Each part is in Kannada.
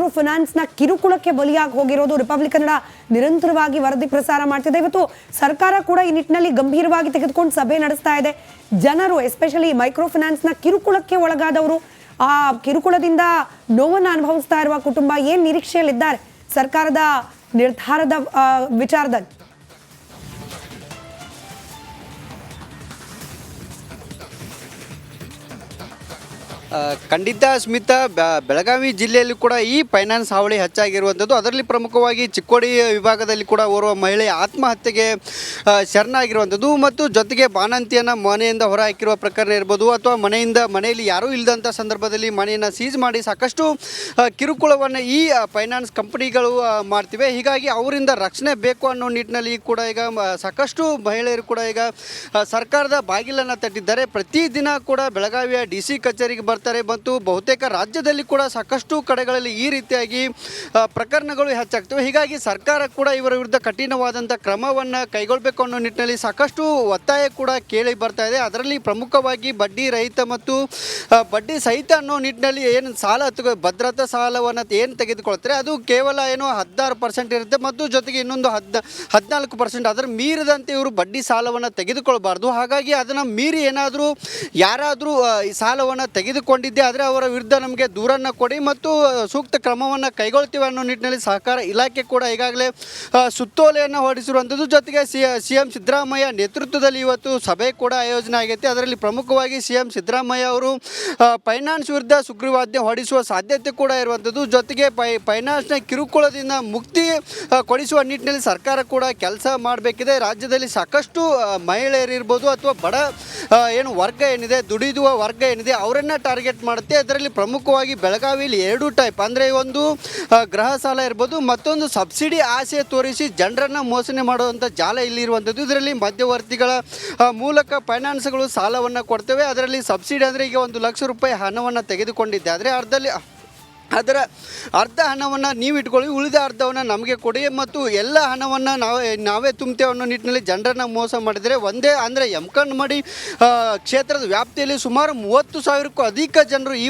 ಮೈಕ್ರೋ ಫೈನಾನ್ಸ್ನ ಕಿರುಕುಳಕ್ಕೆ ಬಲಿಯಾಗಿ ಹೋಗಿರೋದು ರಿಪಬ್ಲಿಕ್ ಕನ್ನಡ ನಿರಂತರವಾಗಿ ವರದಿ ಪ್ರಸಾರ ಮಾಡ್ತಿದೆ. ಇವತ್ತು ಸರ್ಕಾರ ಕೂಡ ಈ ನಿಟ್ಟಿನಲ್ಲಿ ಗಂಭೀರವಾಗಿ ತೆಗೆದುಕೊಂಡು ಸಭೆ ನಡೆಸ್ತಾ ಇದೆ. ಜನರು ಎಸ್ಪೆಷಲಿ ಮೈಕ್ರೋ ಫೈನಾನ್ಸ್ನ ಕಿರುಕುಳಕ್ಕೆ ಒಳಗಾದವರು, ಆ ಕಿರುಕುಳದಿಂದ ನೋವನ್ನು ಅನುಭವಿಸ್ತಾ ಇರುವ ಕುಟುಂಬ ಏನು ನಿರೀಕ್ಷೆಯಲ್ಲಿದ್ದಾರೆ ಸರ್ಕಾರದ ನಿರ್ಧಾರದ ವಿಚಾರದಲ್ಲಿ? ಖಂಡಿತ ಸ್ಮಿತಾ, ಬೆಳಗಾವಿ ಜಿಲ್ಲೆಯಲ್ಲಿ ಕೂಡ ಈ ಫೈನಾನ್ಸ್ ಹಾವಳಿ ಹೆಚ್ಚಾಗಿರುವಂಥದ್ದು. ಅದರಲ್ಲಿ ಪ್ರಮುಖವಾಗಿ ಚಿಕ್ಕೋಡಿ ವಿಭಾಗದಲ್ಲಿ ಕೂಡ ಓರ್ವ ಮಹಿಳೆ ಆತ್ಮಹತ್ಯೆಗೆ ಶರಣಾಗಿರುವಂಥದ್ದು ಮತ್ತು ಜೊತೆಗೆ ಬಾಣಂತಿಯನ್ನು ಮನೆಯಿಂದ ಹೊರ ಹಾಕಿರುವ ಪ್ರಕರಣ ಇರ್ಬೋದು, ಅಥವಾ ಮನೆಯಲ್ಲಿ ಯಾರೂ ಇಲ್ಲದಂಥ ಸಂದರ್ಭದಲ್ಲಿ ಮನೆಯನ್ನು ಸೀಜ್ ಮಾಡಿ ಸಾಕಷ್ಟು ಕಿರುಕುಳವನ್ನು ಈ ಫೈನಾನ್ಸ್ ಕಂಪನಿಗಳು ಮಾಡ್ತಿವೆ. ಹೀಗಾಗಿ ಅವರಿಂದ ರಕ್ಷಣೆ ಬೇಕು ಅನ್ನೋ ನಿಟ್ಟಿನಲ್ಲಿ ಕೂಡ ಈಗ ಸಾಕಷ್ಟು ಮಹಿಳೆಯರು ಕೂಡ ಈಗ ಸರ್ಕಾರದ ಬಾಗಿಲನ್ನು ತಟ್ಟಿದ್ದಾರೆ. ಪ್ರತಿದಿನ ಕೂಡ ಬೆಳಗಾವಿಯ DC ಕಚೇರಿಗೆ ಬರ್ತಾರೆ ಮತ್ತು ಬಹುತೇಕ ರಾಜ್ಯದಲ್ಲಿ ಕೂಡ ಸಾಕಷ್ಟು ಕಡೆಗಳಲ್ಲಿ ಈ ರೀತಿಯಾಗಿ ಪ್ರಕರಣಗಳು ಹೆಚ್ಚಾಗ್ತವೆ. ಹೀಗಾಗಿ ಸರ್ಕಾರ ಕೂಡ ಇವರ ವಿರುದ್ಧ ಕಠಿಣವಾದಂಥ ಕ್ರಮವನ್ನು ಕೈಗೊಳ್ಳಬೇಕು ಅನ್ನೋ ನಿಟ್ಟಿನಲ್ಲಿ ಸಾಕಷ್ಟು ಒತ್ತಾಯ ಕೂಡ ಕೇಳಿ ಬರ್ತಾ ಇದೆ. ಅದರಲ್ಲಿ ಪ್ರಮುಖವಾಗಿ ಬಡ್ಡಿ ರಹಿತ ಮತ್ತು ಬಡ್ಡಿ ಸಹಿತ ಅನ್ನೋ ನಿಟ್ಟಿನಲ್ಲಿ ಏನು ಸಾಲ ಅಥವಾ ಭದ್ರತಾ ಸಾಲವನ್ನು ಏನು ತೆಗೆದುಕೊಳ್ತಾರೆ ಅದು ಕೇವಲ ಏನು 16% ಇರುತ್ತೆ ಮತ್ತು ಜೊತೆಗೆ ಇನ್ನೊಂದು 14%. ಅದರ ಮೀರಿದಂತೆ ಇವರು ಬಡ್ಡಿ ಸಾಲವನ್ನು ತೆಗೆದುಕೊಳ್ಬಾರ್ದು. ಹಾಗಾಗಿ ಅದನ್ನು ಮೀರಿ ಏನಾದರೂ ಯಾರಾದರೂ ಈ ಸಾಲವನ್ನು ತೆಗೆದುಕೊಂಡಿದ್ದೆ ಆದರೆ ಅವರ ವಿರುದ್ಧ ನಮಗೆ ದೂರನ್ನು ಕೊಡಿ ಮತ್ತು ಸೂಕ್ತ ಕ್ರಮವನ್ನು ಕೈಗೊಳ್ತೀವಿ ಅನ್ನೋ ನಿಟ್ಟಿನಲ್ಲಿ ಸಹಕಾರ ಇಲಾಖೆ ಕೂಡ ಈಗಾಗಲೇ ಸುತ್ತೋಲೆಯನ್ನು ಹೊರಡಿಸಿರುವಂಥದ್ದು. ಜೊತೆಗೆ CM ಸಿದ್ದರಾಮಯ್ಯ ನೇತೃತ್ವದಲ್ಲಿ ಇವತ್ತು ಸಭೆ ಕೂಡ ಆಯೋಜನೆ ಆಗೈತೆ. ಅದರಲ್ಲಿ ಪ್ರಮುಖವಾಗಿ CM ಸಿದ್ದರಾಮಯ್ಯ ಅವರು ಫೈನಾನ್ಸ್ ವಿರುದ್ಧ ಸುಗ್ರೀವಾಜ್ಞೆ ಹೊರಡಿಸುವ ಸಾಧ್ಯತೆ ಕೂಡ ಇರುವಂಥದ್ದು. ಜೊತೆಗೆ ಫೈನಾನ್ಸ್ನ ಕಿರುಕುಳದಿಂದ ಮುಕ್ತಿ ಕೊಡಿಸುವ ನಿಟ್ಟಿನಲ್ಲಿ ಸರ್ಕಾರ ಕೂಡ ಕೆಲಸ ಮಾಡಬೇಕಿದೆ. ರಾಜ್ಯದಲ್ಲಿ ಸಾಕಷ್ಟು ಮಹಿಳೆಯರಿರ್ಬೋದು ಅಥವಾ ಬಡ ಏನು ವರ್ಗ ಏನಿದೆ, ದುಡಿಯುವ ವರ್ಗ ಏನಿದೆ ಅವರನ್ನು ಟಾರ್ಗೆಟ್ ಮಾಡುತ್ತೆ. ಅದರಲ್ಲಿ ಪ್ರಮುಖವಾಗಿ ಬೆಳಗಾವಿಯಲ್ಲಿ 2 ಟೈಪ್, ಅಂದರೆ ಒಂದು ಗೃಹ ಸಾಲ ಇರ್ಬೋದು, ಮತ್ತೊಂದು ಸಬ್ಸಿಡಿ ಆಸೆ ತೋರಿಸಿ ಜನರನ್ನು ಮೋಸನೆ ಮಾಡುವಂಥ ಜಾಲ ಇಲ್ಲಿರುವಂಥದ್ದು. ಇದರಲ್ಲಿ ಮಧ್ಯವರ್ತಿಗಳ ಮೂಲಕ ಫೈನಾನ್ಸ್ಗಳು ಸಾಲವನ್ನು ಕೊಡ್ತವೆ. ಅದರಲ್ಲಿ ಸಬ್ಸಿಡಿ ಅಂದರೆ ಈಗ 1 ಲಕ್ಷ ರೂಪಾಯಿ ಹಣವನ್ನು ತೆಗೆದುಕೊಂಡಿದ್ದೆ ಆದರೆ ಅದರ ಅರ್ಧ ಹಣವನ್ನು ನೀವು ಇಟ್ಕೊಳ್ಳಿ, ಉಳಿದ ಅರ್ಧವನ್ನು ನಮಗೆ ಕೊಡಿ ಮತ್ತು ಎಲ್ಲ ಹಣವನ್ನು ನಾವೇ ತುಂಬ್ತೇವೆ ಅನ್ನೋ ನಿಟ್ಟಿನಲ್ಲಿ ಜನರನ್ನು ಮೋಸ ಮಾಡಿದರೆ ಒಂದೇ ಅಂದರೆ ಯಮಕನಮಡಿ ಕ್ಷೇತ್ರದ ವ್ಯಾಪ್ತಿಯಲ್ಲಿ ಸುಮಾರು 30,000ಕ್ಕೂ ಅಧಿಕ ಜನರು ಈ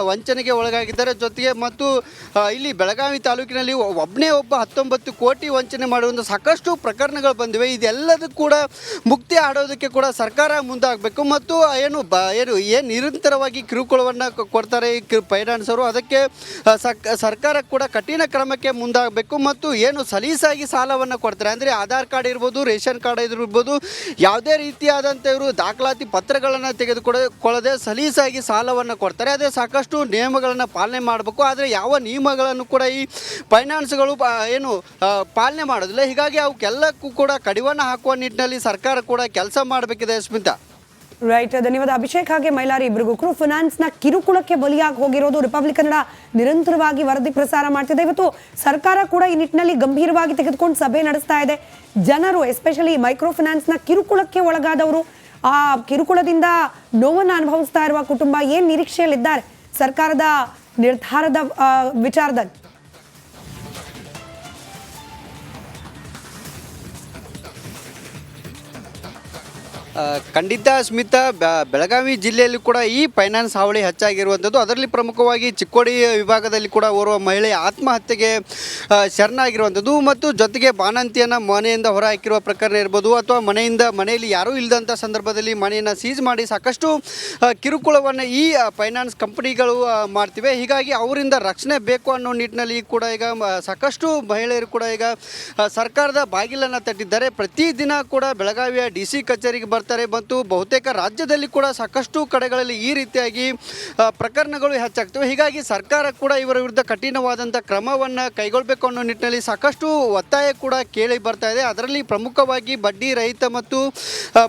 ವಂಚನೆಗೆ ಒಳಗಾಗಿದ್ದಾರೆ. ಜೊತೆಗೆ ಮತ್ತು ಇಲ್ಲಿ ಬೆಳಗಾವಿ ತಾಲೂಕಿನಲ್ಲಿ ಒಬ್ಬ 19 ಕೋಟಿ ವಂಚನೆ ಮಾಡುವಂಥ ಸಾಕಷ್ಟು ಪ್ರಕರಣಗಳು ಬಂದಿವೆ. ಇದೆಲ್ಲದೂ ಕೂಡ ಮುಕ್ತಿ ಆಡೋದಕ್ಕೆ ಕೂಡ ಸರ್ಕಾರ ಮುಂದಾಗಬೇಕು ಮತ್ತು ಏನು ನಿರಂತರವಾಗಿ ಕಿರುಕುಳವನ್ನು ಕೊಡ್ತಾರೆ ಈ ಫೈನಾನ್ಸರು, ಅದಕ್ಕೆ ಸರ್ಕಾರ ಕೂಡ ಕಠಿಣ ಕ್ರಮಕ್ಕೆ ಮುಂದಾಗಬೇಕು ಮತ್ತು ಏನು ಸಲೀಸಾಗಿ ಸಾಲವನ್ನು ಕೊಡ್ತಾರೆ ಅಂದರೆ ಆಧಾರ್ ಕಾರ್ಡ್ ಇರ್ಬೋದು, ರೇಷನ್ ಕಾರ್ಡ್ ಇರ್ಬೋದು, ಯಾವುದೇ ರೀತಿಯಾದಂಥ ಇವರು ದಾಖಲಾತಿ ಪತ್ರಗಳನ್ನು ತೆಗೆದುಕೊಳ್ಳದೆ ಸಲೀಸಾಗಿ ಸಾಲವನ್ನು ಕೊಡ್ತಾರೆ. ಅದೇ ಸಾಕಷ್ಟು ನಿಯಮಗಳನ್ನು ಪಾಲನೆ ಮಾಡಬೇಕು. ಆದರೆ ಯಾವ ನಿಯಮಗಳನ್ನು ಕೂಡ ಈ ಫೈನಾನ್ಸ್ಗಳು ಏನು ಪಾಲನೆ ಮಾಡೋದಿಲ್ಲ. ಹೀಗಾಗಿ ಅವಕ್ಕೆಲ್ಲಕ್ಕೂ ಕೂಡ ಕಡಿವಾಣ ಹಾಕುವ ನಿಟ್ಟಿನಲ್ಲಿ ಸರ್ಕಾರ ಕೂಡ ಕೆಲಸ ಮಾಡಬೇಕಿದೆ. ಸ್ಮಿತಾ, ರೈಟ್, ಧನ್ಯವಾದ ಅಭಿಷೇಕ್. ಹಾಗೆ ಮೈಲಾರಿ, ಇಬ್ಬರಿಗೂ ಫೈನಾನ್ಸ್ನ ಕಿರುಕುಳಕ್ಕೆ ಬಲಿಯಾಗಿ ಹೋಗಿರೋದು ರಿಪಬ್ಲಿಕ್ ಕನ್ನಡ ನಿರಂತರವಾಗಿ ವರದಿ ಪ್ರಸಾರ ಮಾಡ್ತಿದೆ. ಇವತ್ತು ಸರ್ಕಾರ ಕೂಡ ಈ ನಿಟ್ಟಿನಲ್ಲಿ ಗಂಭೀರವಾಗಿ ತೆಗೆದುಕೊಂಡು ಸಭೆ ನಡೆಸ್ತಾ ಇದೆ. ಜನರು ಎಸ್ಪೆಷಲಿ ಮೈಕ್ರೋ ಫೈನಾನ್ಸ್ನ ಕಿರುಕುಳಕ್ಕೆ ಒಳಗಾದವರು, ಆ ಕಿರುಕುಳದಿಂದ ನೋವನ್ನು ಅನುಭವಿಸ್ತಾ ಇರುವ ಕುಟುಂಬ ಏನು ನಿರೀಕ್ಷೆಯಲ್ಲಿದ್ದಾರೆ ಸರ್ಕಾರದ ನಿರ್ಧಾರದ ವಿಚಾರದಲ್ಲಿ? ಖಂಡಿತ ಸ್ಮಿತಾ, ಬೆಳಗಾವಿ ಜಿಲ್ಲೆಯಲ್ಲಿ ಕೂಡ ಈ ಫೈನಾನ್ಸ್ ಹಾವಳಿ ಹೆಚ್ಚಾಗಿರುವಂಥದ್ದು. ಅದರಲ್ಲಿ ಪ್ರಮುಖವಾಗಿ ಚಿಕ್ಕೋಡಿ ವಿಭಾಗದಲ್ಲಿ ಕೂಡ ಓರ್ವ ಮಹಿಳೆ ಆತ್ಮಹತ್ಯೆಗೆ ಶರಣಾಗಿರುವಂಥದ್ದು ಮತ್ತು ಜೊತೆಗೆ ಬಾಣಂತಿಯನ್ನು ಮನೆಯಿಂದ ಹೊರ ಹಾಕಿರುವ ಪ್ರಕರಣ ಇರ್ಬೋದು, ಅಥವಾ ಮನೆಯಲ್ಲಿ ಯಾರೂ ಇಲ್ಲದಂಥ ಸಂದರ್ಭದಲ್ಲಿ ಮನೆಯನ್ನು ಸೀಜ್ ಮಾಡಿ ಸಾಕಷ್ಟು ಕಿರುಕುಳವನ್ನು ಈ ಫೈನಾನ್ಸ್ ಕಂಪನಿಗಳು ಮಾಡ್ತಿವೆ. ಹೀಗಾಗಿ ಅವರಿಂದ ರಕ್ಷಣೆ ಬೇಕು ಅನ್ನೋ ನಿಟ್ಟಿನಲ್ಲಿ ಕೂಡ ಈಗ ಸಾಕಷ್ಟು ಮಹಿಳೆಯರು ಕೂಡ ಈಗ ಸರ್ಕಾರದ ಬಾಗಿಲನ್ನು ತಟ್ಟಿದ್ದಾರೆ. ಪ್ರತಿದಿನ ಕೂಡ ಬೆಳಗಾವಿಯ DC ಕಚೇರಿಗೆ ಬರ್ತಾರೆ ಮತ್ತು ಬಹುತೇಕ ರಾಜ್ಯದಲ್ಲಿ ಕೂಡ ಸಾಕಷ್ಟು ಕಡೆಗಳಲ್ಲಿ ಈ ರೀತಿಯಾಗಿ ಪ್ರಕರಣಗಳು ಹೆಚ್ಚಾಗ್ತವೆ. ಹೀಗಾಗಿ ಸರ್ಕಾರ ಕೂಡ ಇವರ ವಿರುದ್ಧ ಕಠಿಣವಾದಂಥ ಕ್ರಮವನ್ನು ಕೈಗೊಳ್ಳಬೇಕು ಅನ್ನೋ ನಿಟ್ಟಿನಲ್ಲಿ ಸಾಕಷ್ಟು ಒತ್ತಾಯ ಕೂಡ ಕೇಳಿ ಬರ್ತಾ ಇದೆ. ಅದರಲ್ಲಿ ಪ್ರಮುಖವಾಗಿ ಬಡ್ಡಿ ರಹಿತ ಮತ್ತು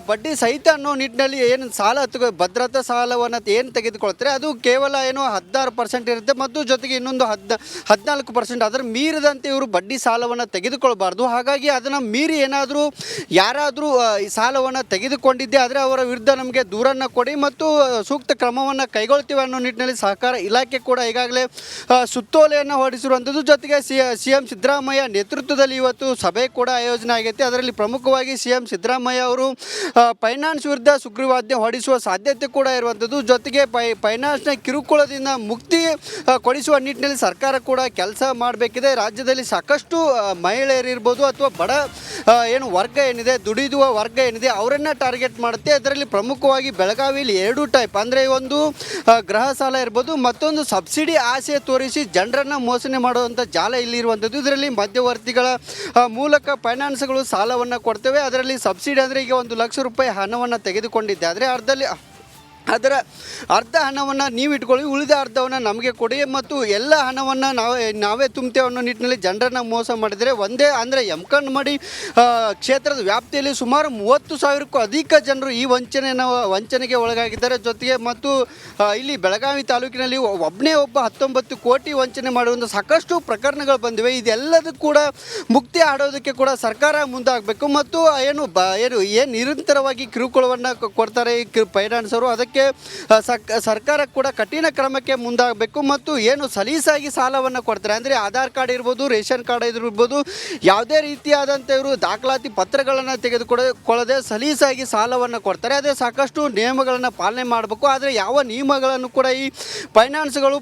ಬಡ್ಡಿ ಸಹಿತ ಅನ್ನೋ ನಿಟ್ಟಿನಲ್ಲಿ ಏನು ಸಾಲ ಅಥವಾ ಭದ್ರತಾ ಸಾಲವನ್ನು ಏನು ತೆಗೆದುಕೊಳ್ತಾರೆ ಅದು ಕೇವಲ ಏನು 16% ಇರುತ್ತೆ ಮತ್ತು ಜೊತೆಗೆ ಇನ್ನೊಂದು 14%. ಅದರ ಮೀರಿದಂತೆ ಇವರು ಬಡ್ಡಿ ಸಾಲವನ್ನು ತೆಗೆದುಕೊಳ್ಬಾರ್ದು. ಹಾಗಾಗಿ ಅದನ್ನು ಮೀರಿ ಏನಾದರೂ ಯಾರಾದರೂ ಈ ಸಾಲವನ್ನು ತೆಗೆದುಕೊಂಡು ತೆಗೆದುಕೊಂಡಿದ್ದೆ ಆದರೆ ಅವರ ವಿರುದ್ಧ ನಮಗೆ ದೂರನ್ನು ಕೊಡಿ ಮತ್ತು ಸೂಕ್ತ ಕ್ರಮವನ್ನು ಕೈಗೊಳ್ತೀವಿ ಅನ್ನೋ ನಿಟ್ಟಿನಲ್ಲಿ ಸಹಕಾರ ಇಲಾಖೆ ಕೂಡ ಈಗಾಗಲೇ ಸುತ್ತೋಲೆಯನ್ನು ಹೊರಡಿಸಿರುವಂಥದ್ದು. ಜೊತೆಗೆ ಸಿ ಎಂ ಸಿದ್ದರಾಮಯ್ಯ ನೇತೃತ್ವದಲ್ಲಿ ಇವತ್ತು ಸಭೆ ಕೂಡ ಆಯೋಜನೆ ಆಗೈತೆ. ಅದರಲ್ಲಿ ಪ್ರಮುಖವಾಗಿ ಸಿ ಎಂ ಸಿದ್ದರಾಮಯ್ಯ ಅವರು ಫೈನಾನ್ಸ್ ವಿರುದ್ಧ ಸುಗ್ರೀವಾಜ್ಞೆ ಹೊರಡಿಸುವ ಸಾಧ್ಯತೆ ಕೂಡ ಇರುವಂಥದ್ದು. ಜೊತೆಗೆ ಫೈನಾನ್ಸ್ನ ಕಿರುಕುಳದಿಂದ ಮುಕ್ತಿ ಕೊಡಿಸುವ ನಿಟ್ಟಿನಲ್ಲಿ ಸರ್ಕಾರ ಕೂಡ ಕೆಲಸ ಮಾಡಬೇಕಿದೆ. ರಾಜ್ಯದಲ್ಲಿ ಸಾಕಷ್ಟು ಮಹಿಳೆಯರಿರ್ಬೋದು ಅಥವಾ ಬಡ ಏನು ವರ್ಗ ಏನಿದೆ, ದುಡಿಯುವ ವರ್ಗ ಏನಿದೆ, ಅವರನ್ನು ಟಾರ್ಗೆಟ್ ಮಾಡುತ್ತೆ. ಅದರಲ್ಲಿ ಪ್ರಮುಖವಾಗಿ ಬೆಳಗಾವಿಯಲ್ಲಿ 2 ಟೈಪ್ ಅಂದರೆ ಒಂದು ಗೃಹ ಸಾಲ ಇರ್ಬೋದು, ಮತ್ತೊಂದು ಸಬ್ಸಿಡಿ ಆಸೆ ತೋರಿಸಿ ಜನರನ್ನು ಮೋಸನೆ ಮಾಡುವಂಥ ಜಾಲ ಇಲ್ಲಿರುವಂಥದ್ದು. ಇದರಲ್ಲಿ ಮಧ್ಯವರ್ತಿಗಳ ಮೂಲಕ ಫೈನಾನ್ಸ್ಗಳು ಸಾಲವನ್ನು ಕೊಡ್ತವೆ. ಅದರಲ್ಲಿ ಸಬ್ಸಿಡಿ ಅಂದರೆ ಈಗ 1 ಲಕ್ಷ ರೂಪಾಯಿ ಹಣವನ್ನು ತೆಗೆದುಕೊಂಡಿದ್ದೆ ಆದರೆ ಅದರ ಅರ್ಧ ಹಣವನ್ನು ನೀವು ಇಟ್ಕೊಳ್ಳಿ, ಉಳಿದ ಅರ್ಧವನ್ನು ನಮಗೆ ಕೊಡಿ ಮತ್ತು ಎಲ್ಲ ಹಣವನ್ನು ನಾವೇ ತುಂಬ್ತೇವೆ ಅನ್ನೋ ನಿಟ್ಟಿನಲ್ಲಿ ಜನರನ್ನು ಮೋಸ ಮಾಡಿದರೆ ಒಂದೇ ಅಂದರೆ ಯಮಕನ್ಮಡಿ ಕ್ಷೇತ್ರದ ವ್ಯಾಪ್ತಿಯಲ್ಲಿ ಸುಮಾರು 30,000ಕ್ಕೂ ಅಧಿಕ ಜನರು ಈ ವಂಚನೆಗೆ ಒಳಗಾಗಿದ್ದಾರೆ. ಜೊತೆಗೆ ಮತ್ತು ಇಲ್ಲಿ ಬೆಳಗಾವಿ ತಾಲೂಕಿನಲ್ಲಿ ಒಬ್ಬ 19 ಕೋಟಿ ವಂಚನೆ ಮಾಡುವಂಥ ಸಾಕಷ್ಟು ಪ್ರಕರಣಗಳು ಬಂದಿವೆ. ಇದೆಲ್ಲದೂ ಕೂಡ ಮುಕ್ತಿ ಆಡೋದಕ್ಕೆ ಕೂಡ ಸರ್ಕಾರ ಮುಂದಾಗಬೇಕು ಮತ್ತು ಏನು ನಿರಂತರವಾಗಿ ಕಿರುಕುಳವನ್ನು ಕೊಡ್ತಾರೆ ಈ ಫೈನಾನ್ಸರು, ಅದಕ್ಕೆ ಸರ್ಕಾರ ಕೂಡ ಕಠಿಣ ಕ್ರಮಕ್ಕೆ ಮುಂದಾಗಬೇಕು ಮತ್ತು ಏನು ಸಲೀಸಾಗಿ ಸಾಲವನ್ನು ಕೊಡ್ತಾರೆ ಅಂದರೆ ಆಧಾರ್ ಕಾರ್ಡ್ ಇರ್ಬೋದು, ರೇಷನ್ ಕಾರ್ಡ್ ಇರ್ಬೋದು, ಯಾವುದೇ ರೀತಿಯಾದಂಥ ಇವರು ದಾಖಲಾತಿ ಪತ್ರಗಳನ್ನು ತೆಗೆದುಕೊಳ್ಳದೆ ಸಲೀಸಾಗಿ ಸಾಲವನ್ನು ಕೊಡ್ತಾರೆ. ಅದೇ ಸಾಕಷ್ಟು ನಿಯಮಗಳನ್ನು ಪಾಲನೆ ಮಾಡಬೇಕು. ಆದರೆ ಯಾವ ನಿಯಮಗಳನ್ನು ಕೂಡ ಈ ಫೈನಾನ್ಸ್ಗಳು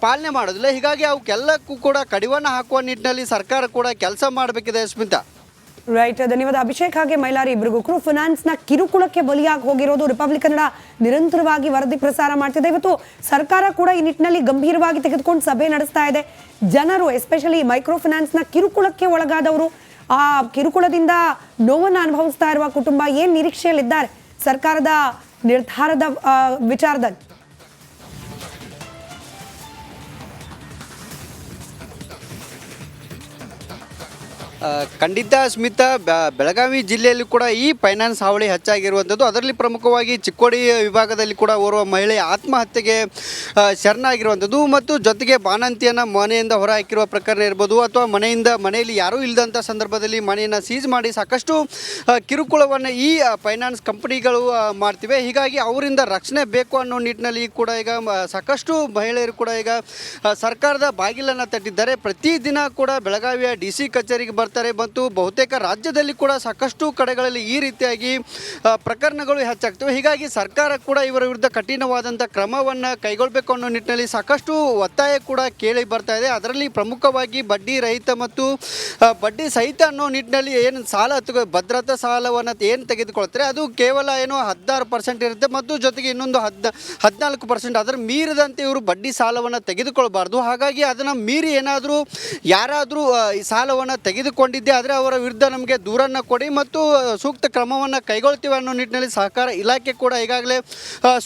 ಪಾಲನೆ ಮಾಡೋದಿಲ್ಲ. ಹೀಗಾಗಿ ಅವಕ್ಕೆಲ್ಲಕ್ಕೂ ಕೂಡ ಕಡಿವಾಣ ಹಾಕುವ ನಿಟ್ಟಿನಲ್ಲಿ ಸರ್ಕಾರ ಕೂಡ ಕೆಲಸ ಮಾಡಬೇಕಿದೆ. ಸ್ಮಿತಾ. ರೈಟ್, ಧನ್ಯವಾದ ಅಭಿಷೇಕ್. ಹಾಗೆ ಮೈಲಾರಿ ಇಬ್ಬರಿಗೂ ಫೈನಾನ್ಸ್ ನ ಕಿರುಕುಳಕ್ಕೆ ಬಲಿಯಾಗಿ ಹೋಗಿರೋದು ರಿಪಬ್ಲಿಕ್ ಕನ್ನಡ ನಿರಂತರವಾಗಿ ವರದಿ ಪ್ರಸಾರ ಮಾಡ್ತಿದೆ. ಇವತ್ತು ಸರ್ಕಾರ ಕೂಡ ಈ ನಿಟ್ಟಿನಲ್ಲಿ ಗಂಭೀರವಾಗಿ ತೆಗೆದುಕೊಂಡು ಸಭೆ ನಡೆಸ್ತಾ ಇದೆ. ಜನರು ಎಸ್ಪೆಷಲಿ ಮೈಕ್ರೋ ಫೈನಾನ್ಸ್ ನ ಕಿರುಕುಳಕ್ಕೆ ಒಳಗಾದವರು, ಆ ಕಿರುಕುಳದಿಂದ ನೋವನ್ನು ಅನುಭವಿಸ್ತಾ ಇರುವ ಕುಟುಂಬ ಏನ್ ನಿರೀಕ್ಷೆಯಲ್ಲಿದ್ದಾರೆ ಸರ್ಕಾರದ ನಿರ್ಧಾರದ ವಿಚಾರದಲ್ಲಿ? ಖಂಡಿತ ಸ್ಮಿತಾ, ಬೆಳಗಾವಿ ಜಿಲ್ಲೆಯಲ್ಲಿ ಕೂಡ ಈ ಫೈನಾನ್ಸ್ ಹಾವಳಿ ಹೆಚ್ಚಾಗಿರುವಂಥದ್ದು. ಅದರಲ್ಲಿ ಪ್ರಮುಖವಾಗಿ ಚಿಕ್ಕೋಡಿ ವಿಭಾಗದಲ್ಲಿ ಕೂಡ ಓರ್ವ ಮಹಿಳೆ ಆತ್ಮಹತ್ಯೆಗೆ ಶರಣಾಗಿರುವಂಥದ್ದು ಮತ್ತು ಜೊತೆಗೆ ಬಾಣಂತಿಯನ್ನು ಮನೆಯಿಂದ ಹೊರ ಹಾಕಿರುವ ಪ್ರಕರಣ ಇರ್ಬೋದು ಅಥವಾ ಮನೆಯಲ್ಲಿ ಯಾರೂ ಇಲ್ಲದಂಥ ಸಂದರ್ಭದಲ್ಲಿ ಮನೆಯನ್ನು ಸೀಜ್ ಮಾಡಿ ಸಾಕಷ್ಟು ಕಿರುಕುಳವನ್ನು ಈ ಫೈನಾನ್ಸ್ ಕಂಪನಿಗಳು ಮಾಡ್ತಿವೆ. ಹೀಗಾಗಿ ಅವರಿಂದ ರಕ್ಷಣೆ ಬೇಕು ಅನ್ನೋ ನಿಟ್ಟಿನಲ್ಲಿ ಕೂಡ ಈಗ ಸಾಕಷ್ಟು ಮಹಿಳೆಯರು ಕೂಡ ಈಗ ಸರ್ಕಾರದ ಬಾಗಿಲನ್ನು ತಟ್ಟಿದ್ದಾರೆ. ಪ್ರತಿದಿನ ಕೂಡ ಬೆಳಗಾವಿಯ DC ಕಚೇರಿಗೆ ಬರ್ತಾರೆ ಮತ್ತು ಬಹುತೇಕ ರಾಜ್ಯದಲ್ಲಿ ಕೂಡ ಸಾಕಷ್ಟು ಕಡೆಗಳಲ್ಲಿ ಈ ರೀತಿಯಾಗಿ ಪ್ರಕರಣಗಳು ಹೆಚ್ಚಾಗ್ತವೆ. ಹೀಗಾಗಿ ಸರ್ಕಾರ ಕೂಡ ಇವರ ವಿರುದ್ಧ ಕಠಿಣವಾದಂಥ ಕ್ರಮವನ್ನು ಕೈಗೊಳ್ಳಬೇಕು ಅನ್ನೋ ನಿಟ್ಟಿನಲ್ಲಿ ಸಾಕಷ್ಟು ಒತ್ತಾಯ ಕೂಡ ಕೇಳಿ ಬರ್ತಾ ಇದೆ. ಅದರಲ್ಲಿ ಪ್ರಮುಖವಾಗಿ ಬಡ್ಡಿ ರಹಿತ ಮತ್ತು ಬಡ್ಡಿ ಸಹಿತ ಅನ್ನೋ ನಿಟ್ಟಿನಲ್ಲಿ ಏನು ಭದ್ರತಾ ಸಾಲವನ್ನು ಏನು ತೆಗೆದುಕೊಳ್ತಾರೆ ಅದು ಕೇವಲ 16% ಇರುತ್ತೆ ಮತ್ತು ಜೊತೆಗೆ ಇನ್ನೊಂದು 14% ಅದರ ಮೀರಿದಂತೆ ಇವರು ಬಡ್ಡಿ ಸಾಲವನ್ನು ತೆಗೆದುಕೊಳ್ಬಾರ್ದು. ಹಾಗಾಗಿ ಅದನ್ನು ಮೀರಿ ಯಾರಾದರೂ ಈ ಸಾಲವನ್ನು ತೆಗೆದುಕೊಂಡಿದ್ದೆ ಆದರೆ ಅವರ ವಿರುದ್ಧ ನಮಗೆ ದೂರನ್ನು ಕೊಡಿ ಮತ್ತು ಸೂಕ್ತ ಕ್ರಮವನ್ನು ಕೈಗೊಳ್ತೀವಿ ಅನ್ನೋ ನಿಟ್ಟಿನಲ್ಲಿ ಸಹಕಾರ ಇಲಾಖೆ ಕೂಡ ಈಗಾಗಲೇ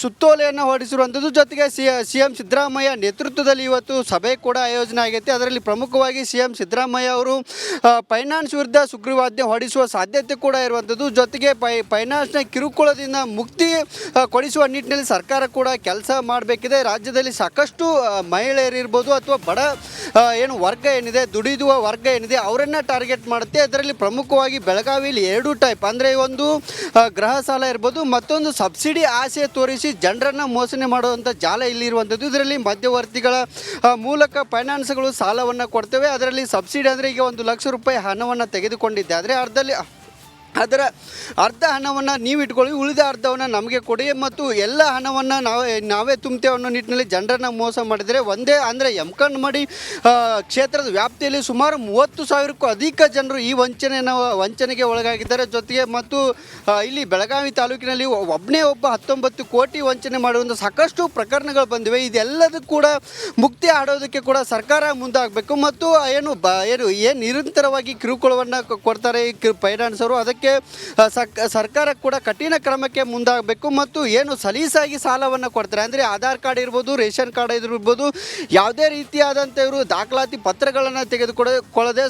ಸುತ್ತೋಲೆಯನ್ನು ಹೊರಡಿಸಿರುವಂಥದ್ದು. ಜೊತೆಗೆ ಸಿ ಎಂ ಸಿದ್ದರಾಮಯ್ಯ ನೇತೃತ್ವದಲ್ಲಿ ಇವತ್ತು ಸಭೆ ಕೂಡ ಆಯೋಜನೆ ಆಗೈತೆ. ಅದರಲ್ಲಿ ಪ್ರಮುಖವಾಗಿ ಸಿ ಎಂ ಸಿದ್ದರಾಮಯ್ಯ ಅವರು ಫೈನಾನ್ಸ್ ವಿರುದ್ಧ ಸುಗ್ರೀವಾಜ್ಞೆ ಹೊರಡಿಸುವ ಸಾಧ್ಯತೆ ಕೂಡ ಇರುವಂಥದ್ದು. ಜೊತೆಗೆ ಫೈನಾನ್ಸ್ನ ಕಿರುಕುಳದಿಂದ ಮುಕ್ತಿ ಕೊಡಿಸುವ ನಿಟ್ಟಿನಲ್ಲಿ ಸರ್ಕಾರ ಕೂಡ ಕೆಲಸ ಮಾಡಬೇಕಿದೆ. ರಾಜ್ಯದಲ್ಲಿ ಸಾಕಷ್ಟು ಮಹಿಳೆಯರಿರ್ಬೋದು ಅಥವಾ ಬಡ ವರ್ಗ ಏನಿದೆ, ದುಡಿಯುವ ವರ್ಗ ಏನಿದೆ, ಅವರನ್ನು ಟಾರ್ಗೆಟ್ ಮಾಡುತ್ತೆ. ಅದರಲ್ಲಿ ಪ್ರಮುಖವಾಗಿ ಬೆಳಗಾವಿಯಲ್ಲಿ 2 ಟೈಪ್ ಅಂದರೆ ಒಂದು ಗೃಹ ಸಾಲ ಇರ್ಬೋದು, ಮತ್ತೊಂದು ಸಬ್ಸಿಡಿ ಆಸೆ ತೋರಿಸಿ ಜನರನ್ನು ಮೋಸನೆ ಮಾಡುವಂಥ ಜಾಲ ಇಲ್ಲಿರುವಂಥದ್ದು. ಇದರಲ್ಲಿ ಮಧ್ಯವರ್ತಿಗಳ ಮೂಲಕ ಫೈನಾನ್ಸ್ಗಳು ಸಾಲವನ್ನು ಕೊಡ್ತವೆ. ಅದರಲ್ಲಿ ಸಬ್ಸಿಡಿ ಅಂದರೆ ಈಗ 1 ಲಕ್ಷ ರೂಪಾಯಿ ಹಣವನ್ನು ತೆಗೆದುಕೊಂಡಿದ್ದೆ ಆದರೆ ಅದರ ಅರ್ಧ ಹಣವನ್ನು ನೀವು ಇಟ್ಕೊಳ್ಳಿ, ಉಳಿದ ಅರ್ಧವನ್ನು ನಮಗೆ ಕೊಡಿ ಮತ್ತು ಎಲ್ಲ ಹಣವನ್ನು ನಾವೇ ತುಂಬ್ತೇವೆ ಅನ್ನೋ ನಿಟ್ಟಿನಲ್ಲಿ ಜನರನ್ನು ಮೋಸ ಮಾಡಿದರೆ ಒಂದೇ ಅಂದರೆ ಯಮಕನ್ಮಡಿ ಕ್ಷೇತ್ರದ ವ್ಯಾಪ್ತಿಯಲ್ಲಿ ಸುಮಾರು 30,000ಕ್ಕೂ ಅಧಿಕ ಜನರು ಈ ವಂಚನೆಗೆ ಒಳಗಾಗಿದ್ದಾರೆ. ಜೊತೆಗೆ ಮತ್ತು ಇಲ್ಲಿ ಬೆಳಗಾವಿ ತಾಲೂಕಿನಲ್ಲಿ ಒಬ್ಬ 19 ಕೋಟಿ ವಂಚನೆ ಮಾಡುವಂಥ ಸಾಕಷ್ಟು ಪ್ರಕರಣಗಳು ಬಂದಿವೆ. ಇದೆಲ್ಲದೂ ಕೂಡ ಮುಕ್ತಿ ಆಡೋದಕ್ಕೆ ಕೂಡ ಸರ್ಕಾರ ಮುಂದಾಗಬೇಕು ಮತ್ತು ಏನು ನಿರಂತರವಾಗಿ ಕಿರುಕುಳವನ್ನು ಕೊಡ್ತಾರೆ ಈ ಫೈನಾನ್ಸರು, ಅದಕ್ಕೆ ಸರ್ಕಾರ ಕೂಡ ಕಠಿಣ ಕ್ರಮಕ್ಕೆ ಮುಂದಾಗಬೇಕು ಮತ್ತು ಏನು ಸಲೀಸಾಗಿ ಸಾಲವನ್ನು ಕೊಡ್ತಾರೆ ಅಂದರೆ ಆಧಾರ್ ಕಾರ್ಡ್ ಇರ್ಬೋದು, ರೇಷನ್ ಕಾರ್ಡ್ ಇರ್ಬೋದು, ಯಾವುದೇ ರೀತಿಯಾದಂಥ ಇವರು ದಾಖಲಾತಿ ಪತ್ರಗಳನ್ನು ತೆಗೆದುಕೊಳ್ಳದೆ